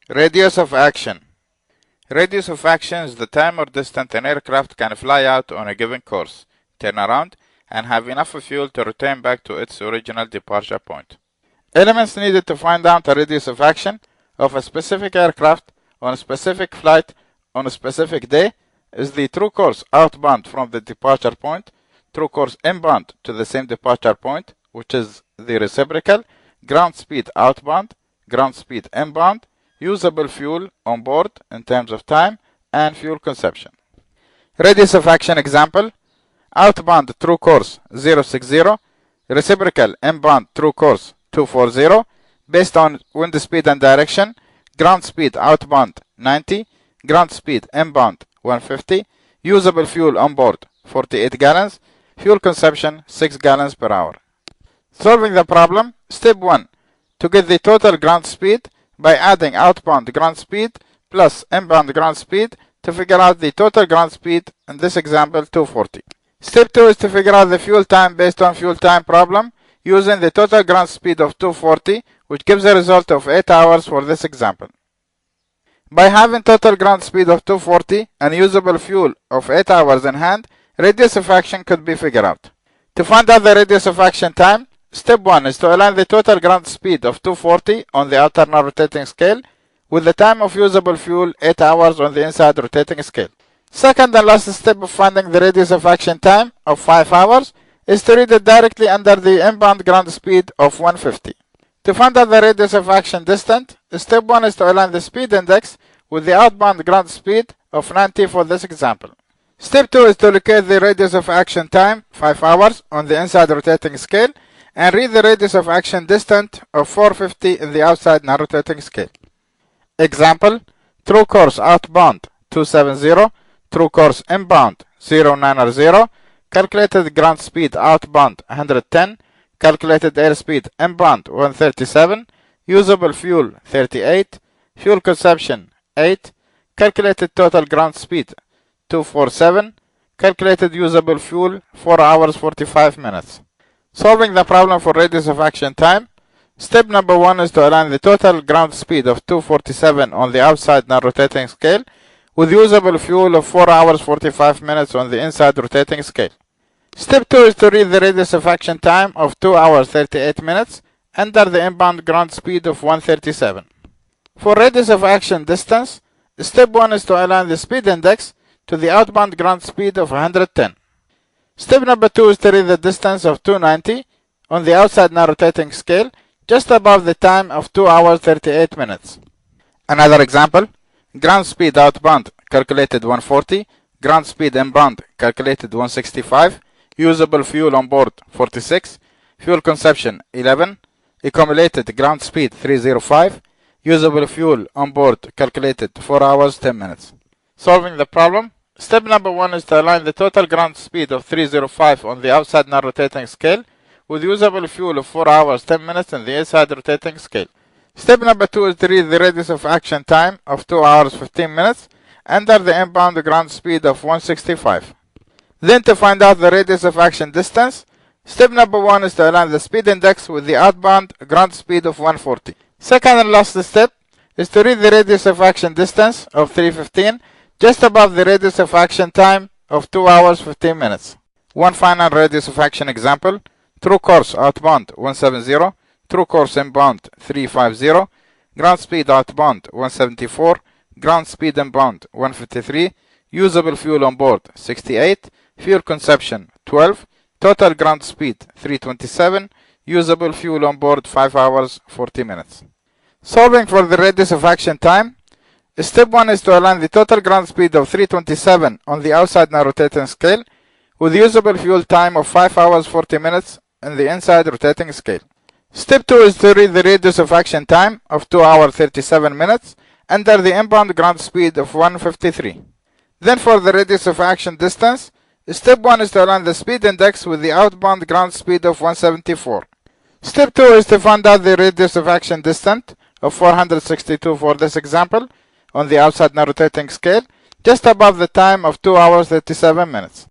Radius of action. Radius of action is the time or distance an aircraft can fly out on a given course, turn around, and have enough fuel to return back to its original departure point. Elements needed to find out the radius of action of a specific aircraft on a specific flight on a specific day is the true course outbound from the departure point, true course inbound to the same departure point, which is the reciprocal, ground speed outbound, ground speed inbound, usable fuel on board in terms of time, and fuel consumption. Radius of action example: outbound true course 060, reciprocal inbound true course 240, based on wind speed and direction, ground speed outbound 90, ground speed inbound 150, usable fuel on board 48 gallons, fuel consumption 6 gallons per hour. Solving the problem: Step 1. To get the total ground speed by adding outbound ground speed plus inbound ground speed to figure out the total ground speed, in this example 240. Step 2 is to figure out the fuel time based on fuel time problem using the total ground speed of 240, which gives a result of 8 hours for this example. By having total ground speed of 240 and usable fuel of 8 hours in hand, radius of action could be figured out. To find out the radius of action time, Step 1 is to align the total ground speed of 240 on the alternate rotating scale with the time of usable fuel 8 hours on the inside rotating scale. Second and last step of finding the radius of action time of 5 hours is to read it directly under the inbound ground speed of 150. To find out the radius of action distance, Step 1 is to align the speed index with the outbound ground speed of 90 for this example. Step 2 is to locate the radius of action time 5 hours on the inside rotating scale and read the radius of action distance of 450 in the outside non-rotating scale. Example: true course outbound 270, true course inbound 090, calculated ground speed outbound 110, calculated airspeed inbound 137, usable fuel 38, fuel consumption 8, calculated total ground speed 247, calculated usable fuel 4 hours 45 minutes. Solving the problem for radius of action time. Step number 1 is to align the total ground speed of 247 on the outside non-rotating scale with usable fuel of 4 hours 45 minutes on the inside rotating scale. Step 2 is to read the radius of action time of 2 hours 38 minutes under the inbound ground speed of 137. For radius of action distance, Step 1 is to align the speed index to the outbound ground speed of 110. Step number 2 is to read the distance of 290 on the outside non-rotating scale just above the time of 2 hours 38 minutes. Another example: ground speed outbound calculated 140, ground speed inbound calculated 165, usable fuel on board 46, fuel consumption 11, accumulated ground speed 305, usable fuel on board calculated 4 hours 10 minutes. Solving the problem. Step number 1 is to align the total ground speed of 305 on the outside non-rotating scale with usable fuel of 4 hours 10 minutes in the inside rotating scale. Step number 2 is to read the radius of action time of 2 hours 15 minutes under the inbound ground speed of 165. Then to find out the radius of action distance, step number 1 is to align the speed index with the outbound ground speed of 140. Second and last step is to read the radius of action distance of 315 just above the radius of action time of 2 hours 15 minutes. One final radius of action example: true course outbound 170, true course inbound 350, ground speed outbound 174, ground speed inbound 153, usable fuel on board 68, fuel consumption 12, total ground speed 327, usable fuel on board 5 hours 40 minutes. Solving for the radius of action time. Step 1 is to align the total ground speed of 327 on the outside non-rotating scale with usable fuel time of 5 hours 40 minutes in the inside rotating scale. Step 2 is to read the radius of action time of 2 hours 37 minutes under the inbound ground speed of 153. Then for the radius of action distance, Step 1 is to align the speed index with the outbound ground speed of 174. Step 2 is to find out the radius of action distance of 462 for this example on the outside non-rotating scale just above the time of 2 hours 37 minutes.